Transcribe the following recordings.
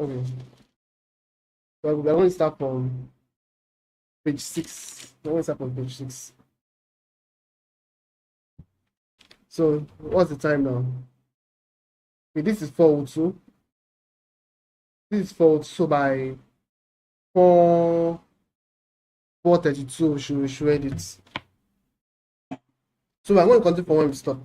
Okay. Well, we're going to start from page 6. We're going to start from page 6. So, what's the time now? Okay, this is 4:02. This is 4:02. So, by 4:32, we should end it. So, we're going to continue from when we stop.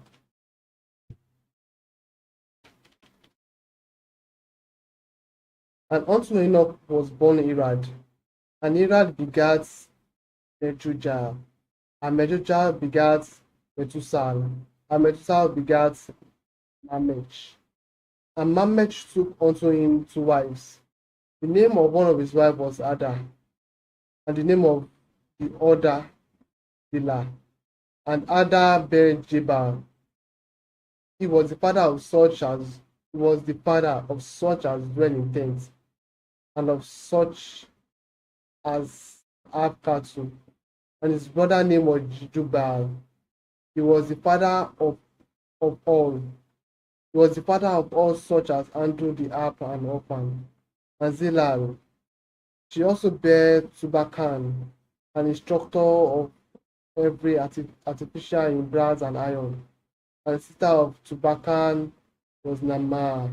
And unto Enoch was born Irad, and Irad begat Metujael, and Metujael begat Methuselah, and Methuselah begat Lamech. And Lamech took unto him two wives. The name of one of his wives was Ada, and the name of the other Zillah. And Ada bare Jabal. He was the father of such as dwell in tents, and of such as have cattle. And his brother name was Jubal. He was the father of all. He was the father of all such as Andrew the harp and orphan. And Zillah, she also bare Tubakan, an instructor of every artificial in brass and iron. And the sister of Tubakan was Naamah.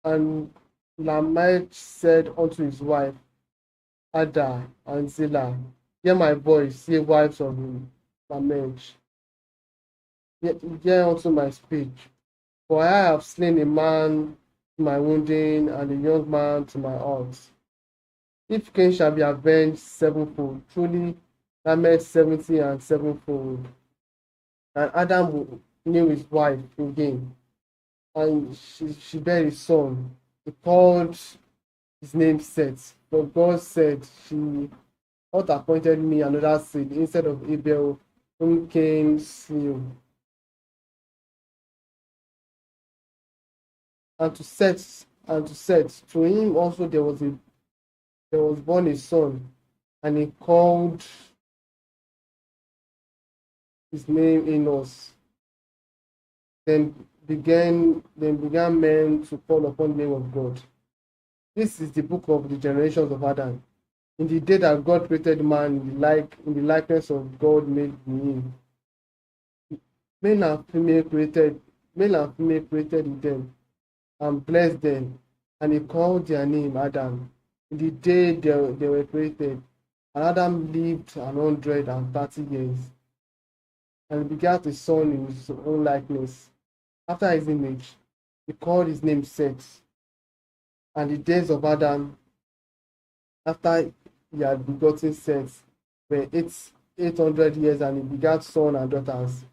And Lamech said unto his wife Ada and Zillah, hear my voice, ye wives of Lamech. Hear unto my speech. For I have slain a man to my wounding, and a young man to my hurt. If Cain shall be avenged sevenfold, truly Lamech 70 and sevenfold. And Adam knew his wife again, and she bare a son. He called his name Seth. But God said, she not appointed me another seed instead of Abel, whom Cain slew. And to Seth, to him also there was born a son, and he called his name Enos. Then began men to call upon the name of God. This is the book of the generations of Adam. In the day that God created man, in the likeness of God made him. Male and female created them, and blessed them, and he called their name Adam. In the day they were created, and Adam lived 130 years, and he begat a son in his own likeness, after his image. He called his name Seth. And the days of Adam, after he had begotten Seth, were 800 years, and he begat sons and daughters.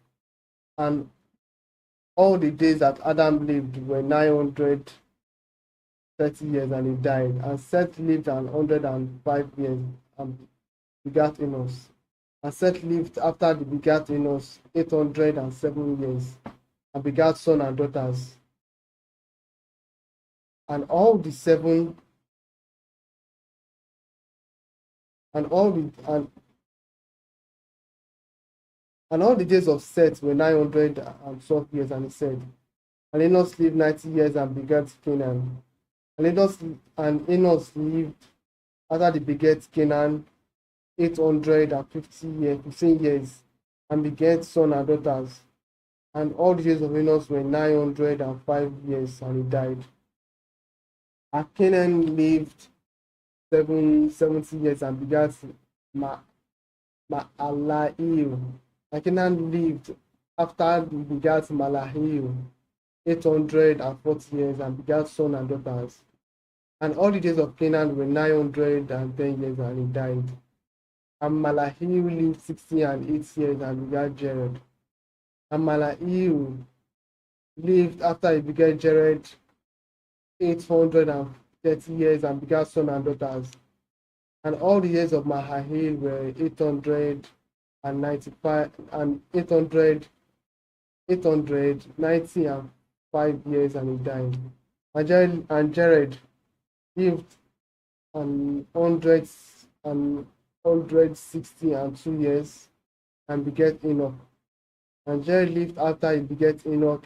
And all the days that Adam lived were 930 years, and he died. And Seth lived 105 years and begat Enos. And Seth lived after the begat Enos 807 years, and begat sons and daughters. And all the seven and all the days of Seth were 912 years, and he said, and Enos lived 90 years and begat Canaan. And Enos lived after the begat Canaan 15 years, and begat sons and daughters. And all the days of Enos were 905 years, and he died. And Canaan lived 70 years and begat Mahalalel. And Canaan lived after he begat Mahalalel 840 years and begat sons and daughters. And all the days of Canaan were 910 years, and he died. And Mahalalel lived 60 and 8 years and begat Jared. And Mahalalel lived after he begat Jared 830 years and begat sons and daughters. And all the years of Mahalalel were 895 and 895 years, and he died. And Jared lived 160 and 2 years and begat Enoch. And Jared lived after he begat Enoch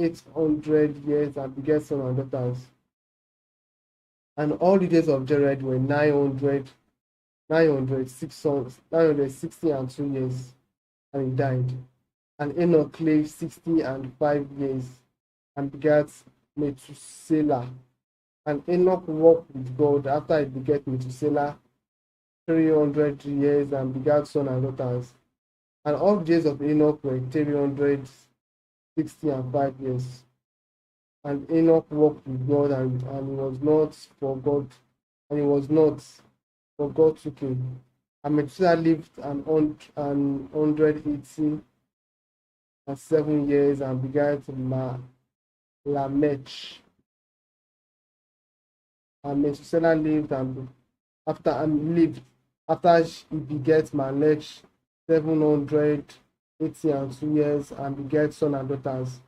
800 years and begat sons and daughters. And all the days of Jared were 960 and 2 years, and he died. And Enoch lived 60 and 5 years and begat Methuselah. And Enoch walked with God after he begat Methuselah 300 years and begat sons and daughters. And all the days of Enoch were 360 and 5 years. And Enoch walked with God, and he was not for God, and he was not, for God took him. And Methuselah lived an 187 years and begat Lamech. And Methuselah lived after he begat Lamech 780 and 2 years and begat sons and daughters.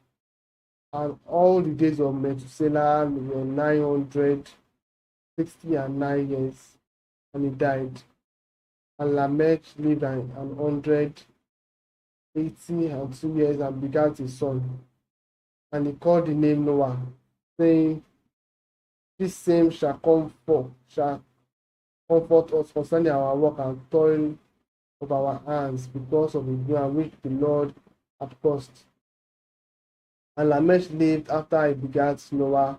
And all the days of Methuselah were 969 years, and he died. And Lamech lived an 180 and 2 years and begat a son. And he called the name Noah, saying, this same shall comfort us concerning our work and toil of our hands, because of the ground which the Lord hath cursed. And Lamech lived after he begat Noah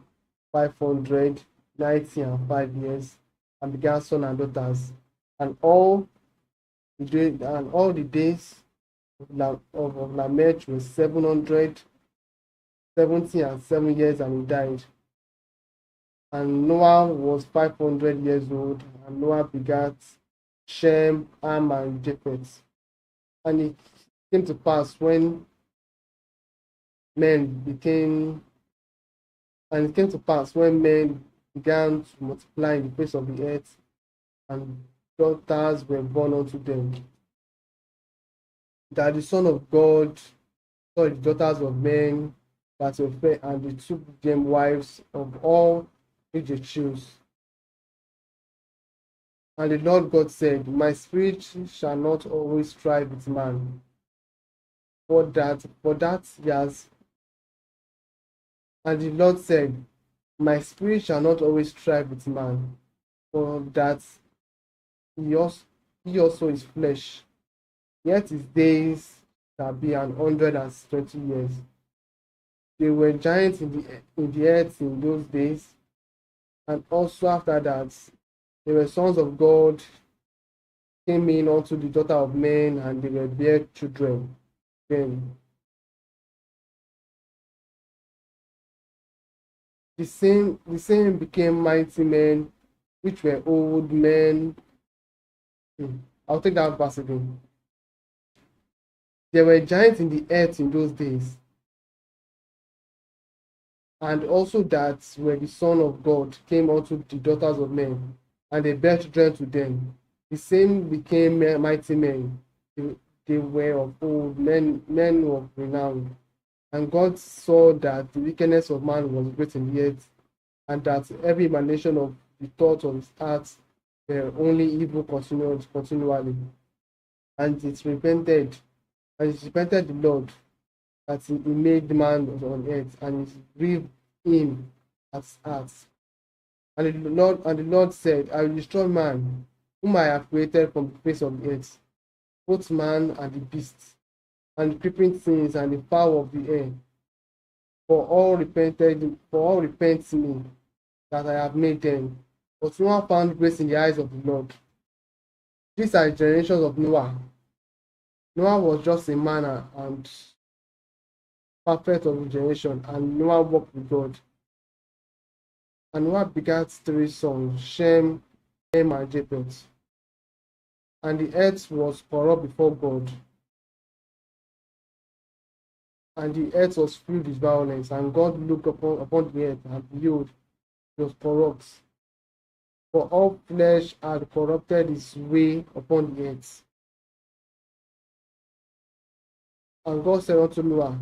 595 years and begat sons and daughters. And all the days of Lamech was 777 years, and he died. And Noah was 500 years old, and Noah begat Shem, Ham, and Japheth. And it came to pass when men began to multiply in the face of the earth, and daughters were born unto them, that the Son of God saw the daughters of men that were fair, and they took them wives of all which they chose. And the Lord God said, my spirit shall not always strive with man, for that he has. And the Lord said, my spirit shall not always strive with man, for that he also is flesh, yet his days shall be 120 years. They were giants in the earth in those days, and also after that, they were sons of God came in unto the daughter of men, and they were bare children. Then the same became mighty men, which were old men. I'll take that verse again. There were giants in the earth in those days, and also that where the Son of God came unto the daughters of men, and they bare children to them. The same became mighty men. They were of old men of renown. And God saw that the wickedness of man was great in the earth, and that every emanation of the thoughts of his heart were only evil continually. And it repented the Lord that he made man on earth, and it grieved him at heart. And the Lord said, I will destroy man, whom I have created from the face of the earth, both man and the beast, and the creeping things, and the fowl of the air. For all repent me that I have made them. But no one found grace in the eyes of the Lord. These are the generations of Noah. Noah was just a man and perfect of the generation, and Noah walked with God. And Noah begat 3 sons, Shem, Ham, and Japheth. And the earth was corrupt before God, and the earth was filled with violence. And God looked upon the earth, and behold, it was corrupt, for all flesh had corrupted its way upon the earth. And God said unto Noah,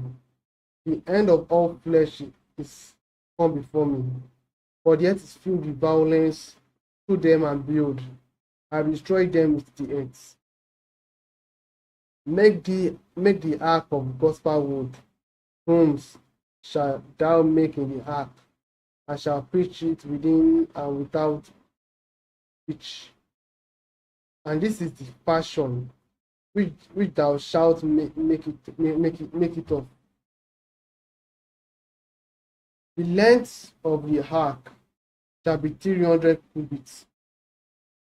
the end of all flesh is come before me, for the earth is filled with violence through them, and behold, I have destroyed them with the earth. Make the ark of gospel wood, brooms, shall thou make in the ark, and shall preach it within and without each. And this is the fashion which thou shalt make it of. The length of the ark shall be 300 cubits,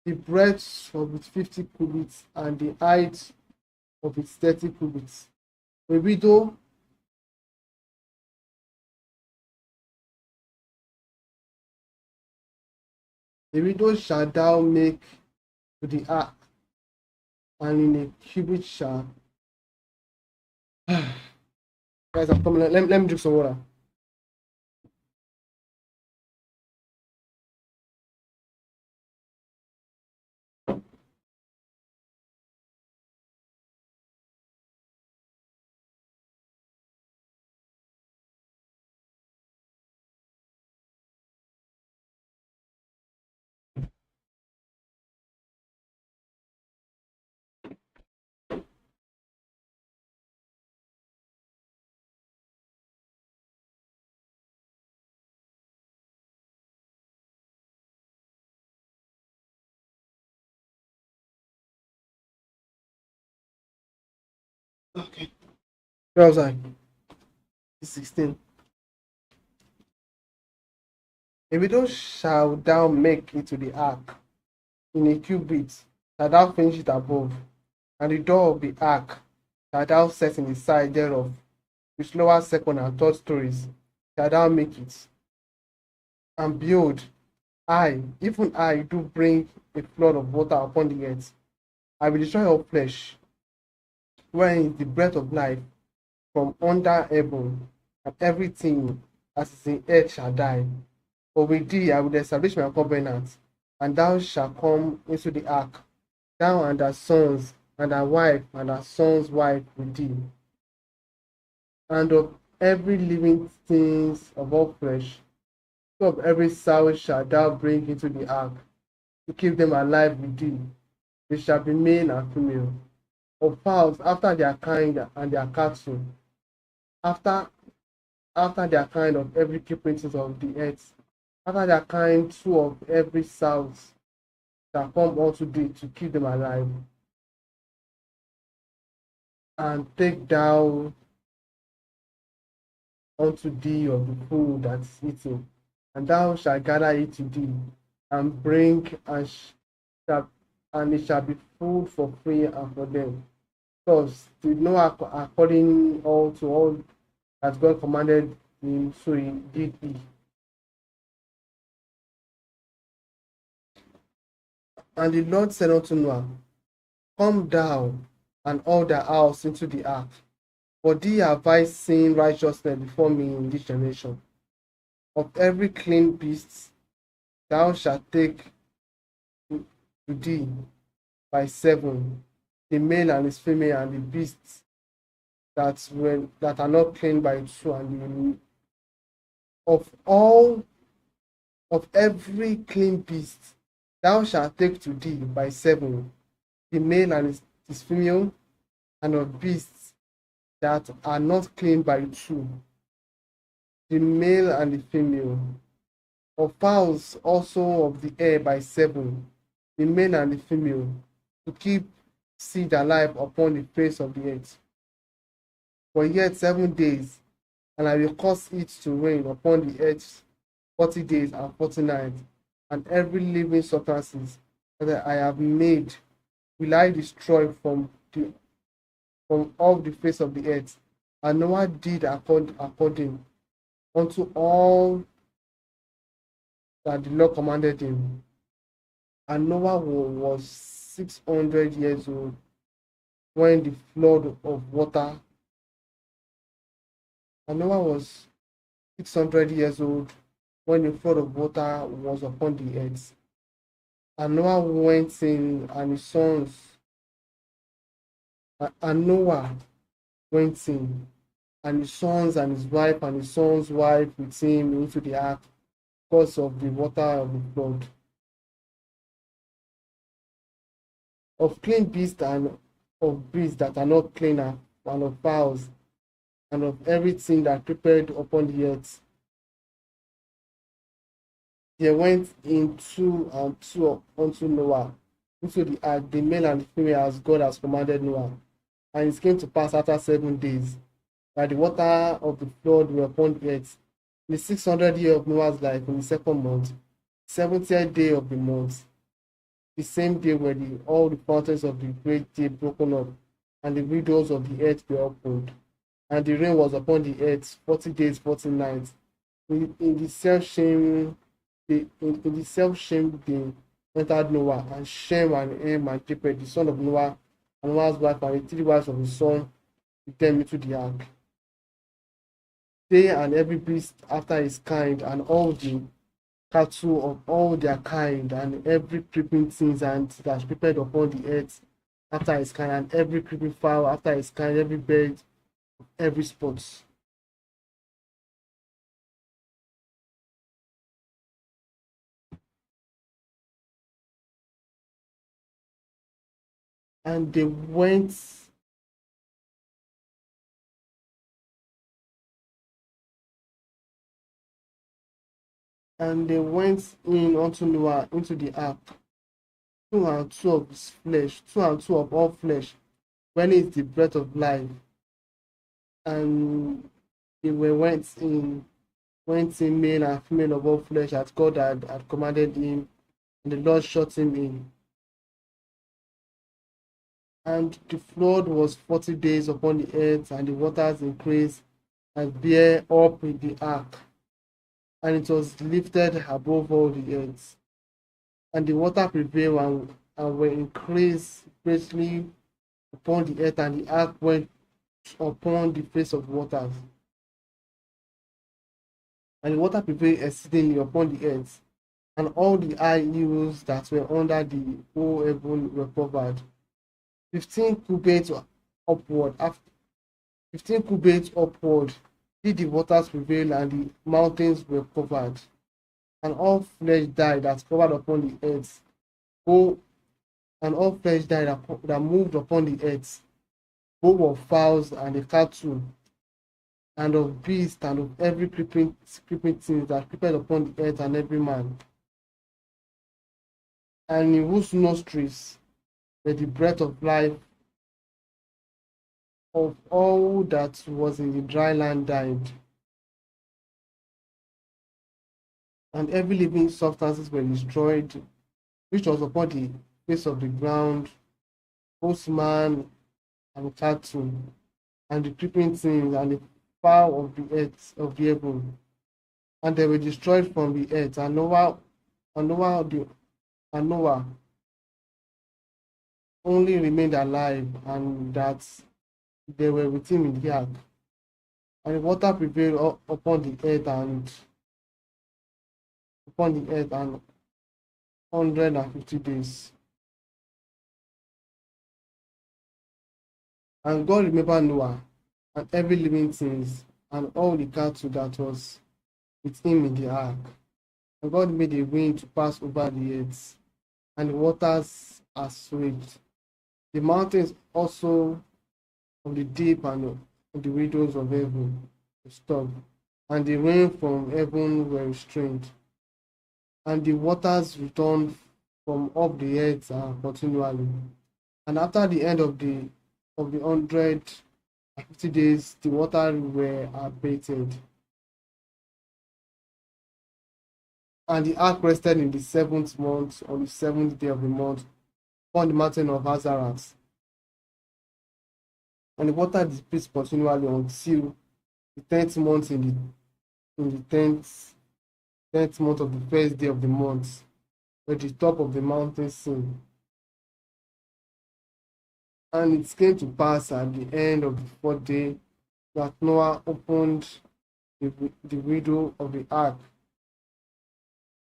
the breadth of it 50 cubits, and the height of it 30 cubits. A widow shalt thou make to the ark, and in a cubit shall. Guys, I'm coming. Let me drink some water. Okay. Where was I? 16. A widow shalt thou make it to the ark, in a cubit shalt thou finish it above, and the door of the ark shalt thou set in the side thereof, which lower second and third stories shalt thou make it. And behold, I, even I, do bring a flood of water upon the earth. I will destroy all flesh, wherein is the breath of life from under heaven, and everything that is in earth shall die. But with thee I will establish my covenant, and thou shalt come into the ark, thou and thy sons, and thy wife, and thy son's wife with thee. And of every living things of all flesh, so of every soul shalt thou bring into the ark, to keep them alive with thee. They shall be male and female. Of fowls after their kind and their cattle, after their kind of every creeping thing of the earth, after their kind two of every south shall come unto thee to keep them alive. And take thou unto thee of the food that is eaten, and thou shalt gather it to thee, and bring, shall, and it shall be food for free and for them. Thus did Noah according all to all that God commanded him, so he did he. And the Lord said unto Noah, come down and all thy house into the ark, for thee have I seen righteousness before me in this generation. Of every clean beast thou shalt take to thee by 7, the male and his female, and the beasts that are not clean by 2, and of every clean beast thou shalt take to thee by 7, the male and his female, and of beasts that are not clean by 2, the male and the female. Of fowls also of the air by 7, the male and the female, to keep seed alive upon the face of the earth. For yet 7 days, and I will cause it to rain upon the earth 40 days and 40 nights, and every living substance that I have made will I destroy from off the face of the earth. And Noah did according unto all that the Lord commanded him. And Noah was 600 years old when the flood of water. And Noah was 600 years old when the flood of water was upon the earth. And Noah went in, and his sons, and Noah went in, and his sons and his wife and his son's wife with him into the ark because of the water of the flood. Of clean beasts and of beasts that are not clean, and of fowls and of everything that prepared upon the earth. There went in two and two unto Noah into the ark, the male and the female, as God has commanded Noah. And it came to pass after 7 days that the water of the flood were upon the earth. In the 600th year of Noah's life, in the second month, 70th day of the month, the same day were all the fountains of the great deep broken up, and the windows of the earth were opened. And the rain was upon the earth 40 days, 40 nights. In the in the self-same day entered Noah, and Shem and Ham and Japheth, the son of Noah, and Noah's wife, and the three wives of his son, with them into the ark. They and every beast after his kind, and all the cattle of all their kind, and every creeping thing and that creepeth upon the earth after his kind, and every creeping fowl after his kind, every bird, every spot. And they went and they went in unto Noah into the ark, two and two of his flesh, two and two of all flesh, when is the breath of life. And they went in male and female of all flesh, as God had commanded him, and the Lord shut him in. And the flood was 40 days upon the earth, and the waters increased and bare up in the ark, and it was lifted above all the earth. And the water prevailed and were increased greatly upon the earth, and the ark went upon the face of the waters. And the water prevailed exceedingly upon the earth, and all the high hills that were under the whole heaven were covered. 15 cubits upward, after 15 cubits upward did the waters prevail, and the mountains were covered. And all flesh died that covered upon the earth. Oh, and all flesh died that moved upon the earth, both of fowls and the cattle, and of beasts, and of every creeping thing that creepeth upon the earth, and every man. And in whose nostrils were the breath of life, of all that was in the dry land died. And every living substances were destroyed, which was upon the face of the ground, both man and cattle, and the creeping things, and the fowl of the earth of the heaven. And they were destroyed from the earth. And Noah, and Noah only remained alive, and that they were with him in the ark. And the water prevailed upon the earth, and 150 days. And God remembered Noah and every living things, and all the cattle that was with him in the ark. And God made a wind to pass over the earth, and the waters assuaged. The mountains also of the deep and of the windows of heaven were stopped, and the rain from heaven were restrained, and the waters returned from off the earth continually. And after the end of the 150 days, the water were abated. And the ark rested in the 7th month, on the 7th day of the month, upon the mountain of Hazarath. And the water decreased continually until the 10th month, in the tenth month of the first day of the month, where the top of the mountain seen. And it came to pass at the end of the 4th day that Noah opened the window of the ark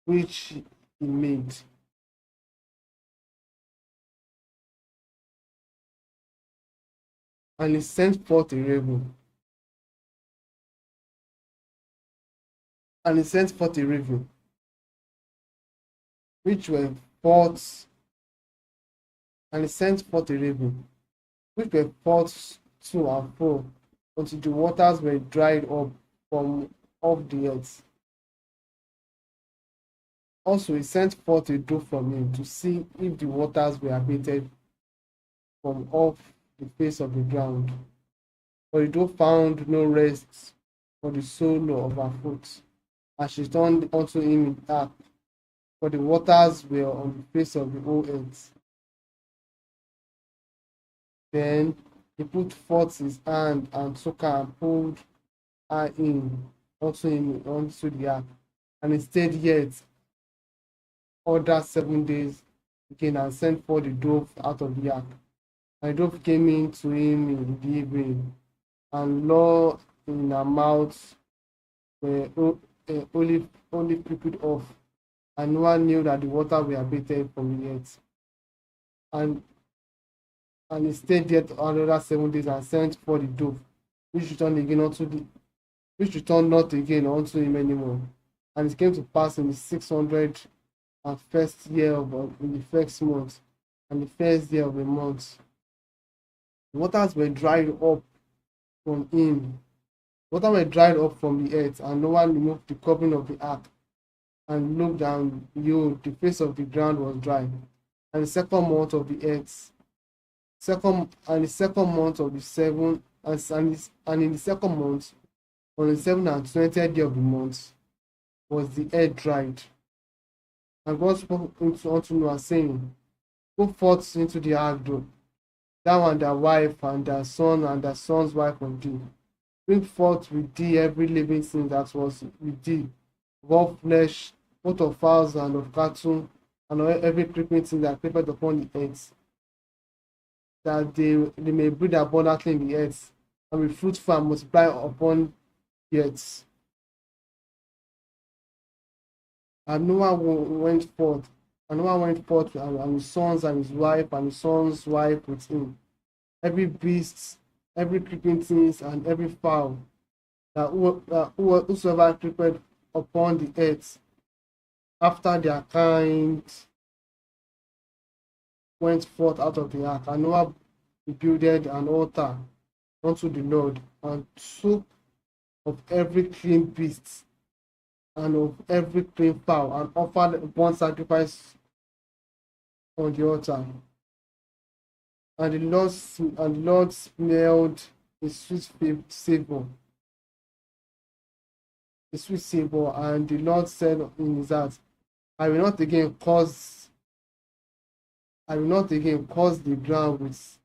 which he made. And he sent forth a raven. And he sent forth a raven, which were forth, and he sent forth a raven, which were forth to and fro until the waters were dried up from off the earth. Also, he sent forth a dove from him to see if the waters were abated from off the face of the ground. But the dove found no rest for the sole of her foot, and she turned unto him in haste, for the waters were on the face of the whole earth. Then he put forth his hand and took her and pulled her in unto him unto the ark. And he stayed yet other 7 days again, and sent forth the dove out of the ark. And the dove came in to him in the evening, and lo, in her mouth were olive pricked off, and Noah knew that the water were abated from the earth. And he stayed yet another 7 days, and sent for the dove, which returned again unto the which returned not again unto him anymore. And it came to pass in the 601st year in the first month, and the first day of the month, the waters were dried up from him. Water were dried up from the earth, and Noah removed the covering of the ark, and looked, and behold, the face of the ground was dry. And the second month of the earth, the second month of the seven, and in the second month, on the 7th and 20th day of the month, was the earth dried. And God spoke unto Noah, saying, go forth into the ark, thou and thy wife, and thy son, and thy son's wife with thee. Bring forth with thee every living thing that was with thee, of all flesh, both of fowls and of cattle, and of every creeping thing that creepeth upon the earth, that they may breed abundantly in the earth, and be fruitful and multiply upon the earth. And Noah went forth, and his sons and his wife, and his son's wife with him. Every beast, every creeping thing, and every fowl, whosoever creepeth upon the earth, after their kind, went forth out of the ark. And Noah builded an altar unto the Lord, and took of every clean beast and of every clean fowl, and offered one sacrifice on the altar. And the Lord smelled a sweet savor, and the Lord said in his heart, I will not again cause the ground with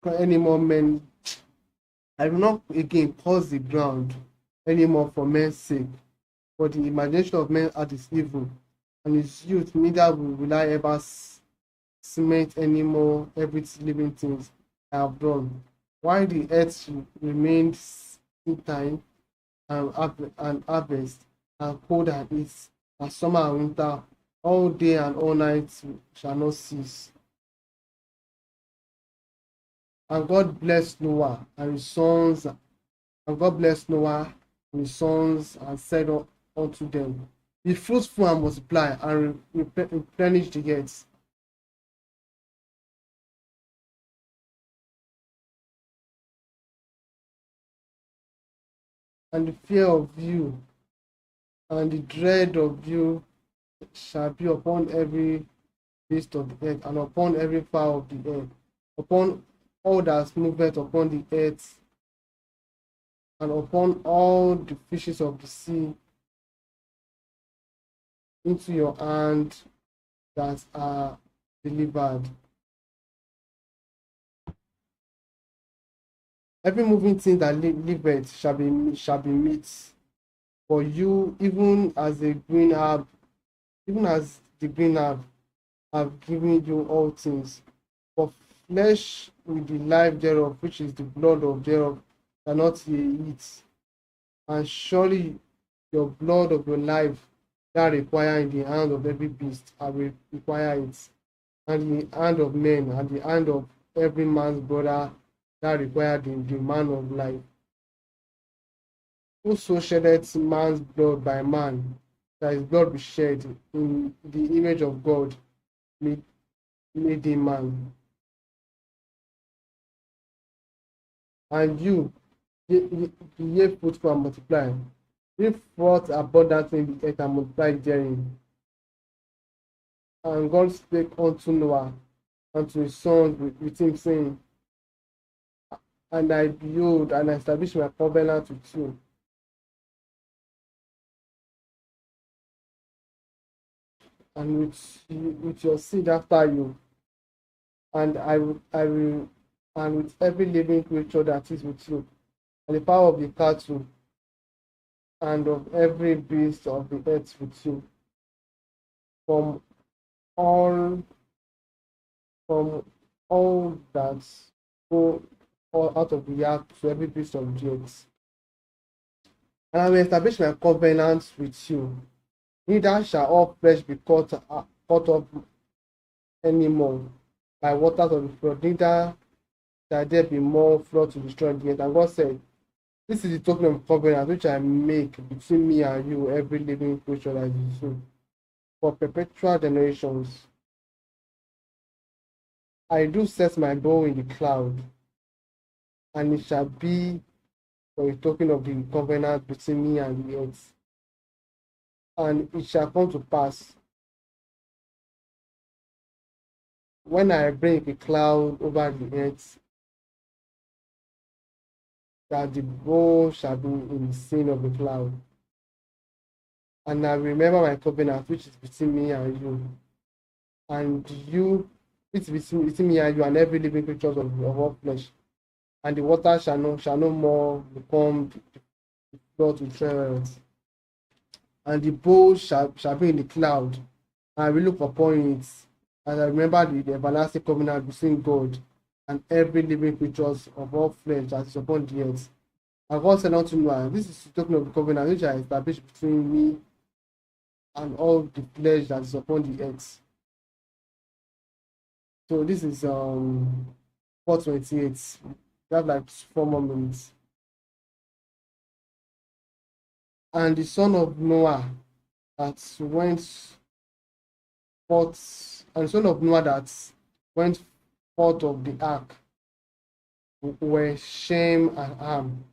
any more men. I will not again cause the ground any more for men's sake, for the imagination of men heart is evil, and his youth neither will I ever cement any more every living things I have done. While the earth remained in time, and harvest, and cold and heat, and summer and winter, all day and all night shall not cease. And God blessed Noah and his sons, and God blessed Noah and his sons, and said unto them, be fruitful and multiply, and replenish the earth. And the fear of you and the dread of you shall be upon every beast of the earth, and upon every fowl of the earth, upon all that moveth upon the earth, and upon all the fishes of the sea, into your hand that are delivered. Every moving thing that liveth shall be meat for you, even as the green herb, have given you all things. For flesh with the life thereof, which is the blood of thereof, cannot ye eat. And surely your blood of your life that require in the hand of every beast, I will require it, and in the hand of men, and the hand of every man's brother that required in the man of life. Whoso sheddeth man's blood by man, shall his blood be shed. In the image of God made a man. and the ye fruitful and multiply. Bring forth abundantly in the earth and multiply therein. And God spake unto Noah and to his sons with him, saying, and I behold, and I establish my covenant with you, and with your seed after you, and I will, and with every living creature that is with you, and the power of the cattle, and of every beast of the earth with you, from all from all that go all out of the earth to every beast of the earth. And I will establish my covenant with you. Neither shall all flesh be cut off any more by waters of the flood, neither shall there be more flood to destroy the earth. And God said, this is the token of covenant which I make between me and you, every living creature that is you, for perpetual generations. I do set my bow in the cloud, and it shall be for a token of the covenant between me and the earth. And it shall come to pass, when I bring a cloud over the earth, that the bow shall be in the scene of the cloud. And I remember my covenant which is between me and you, and you, it's between me and you and every living creature of all flesh. And the water shall no more become the flood to destroy earth. And the bow shall be in the cloud, and I will look upon it, and I remember the everlasting covenant between God and every living creature of all flesh that is upon the earth. And God said unto Noah, this is talking of the covenant which I established between me and all the flesh that is upon the earth. So this is 4:28. We have like 4 more minutes. And the son of Noah that went forth, and the son of Noah that went forth of the ark were Shem and Ham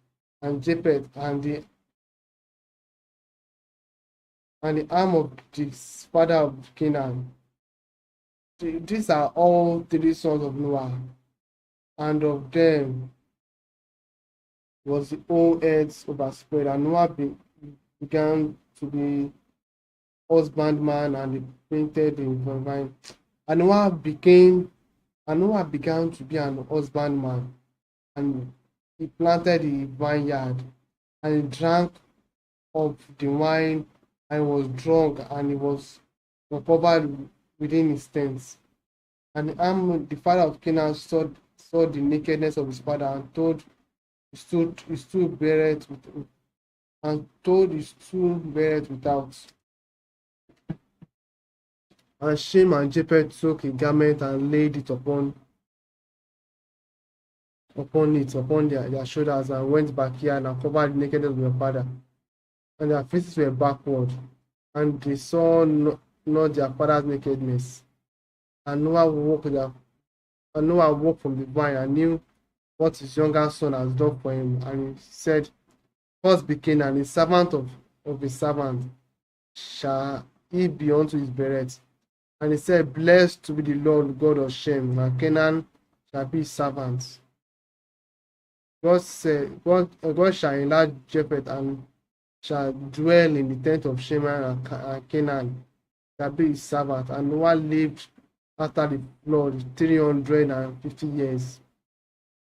and Japheth, and the arm of the father of Canaan. These are all 3 sons of Noah, and of them was the whole earth overspread, and Noah began to be husbandman, and he painted the vine. And Noah began to be an husbandman, and he planted the vineyard, and he drank of the wine, and was drunk, and he was covered within his tents. And the father of Canaan saw the nakedness of his father, and told his two buried without. And Shem and Japheth took a garment and laid it upon their shoulders, and went backyard and covered the nakedness of their father. And their faces were backward, and they saw not their father's nakedness. And Noah woke from the vine, and knew what his younger son has done for him. And he said, first be Canaan, a servant of a servant shall he be unto his beret. And he said, blessed to be the Lord God of Shem, and Canaan shall be his servant. God said, God shall enlarge Japheth, and shall dwell in the tent of Shem, and Canaan shall be his servant. And Noah lived after the flood 350 years.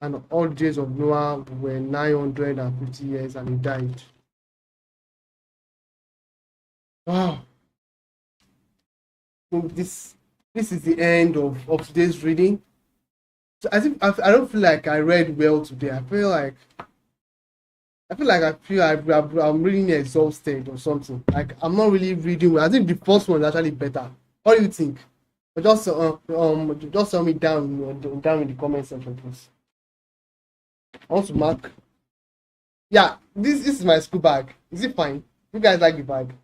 And all the days of Noah were 950 years, and he died. Wow. This is the end of today's reading. So I don't feel like I read well today. I feel like I'm reading exhausted or something. Like I'm not really reading well. I think the first one is actually better. What do you think? But just tell me down in the comment section, please. I want to mark. Yeah, this is my school bag. Is it fine? You guys like the bag?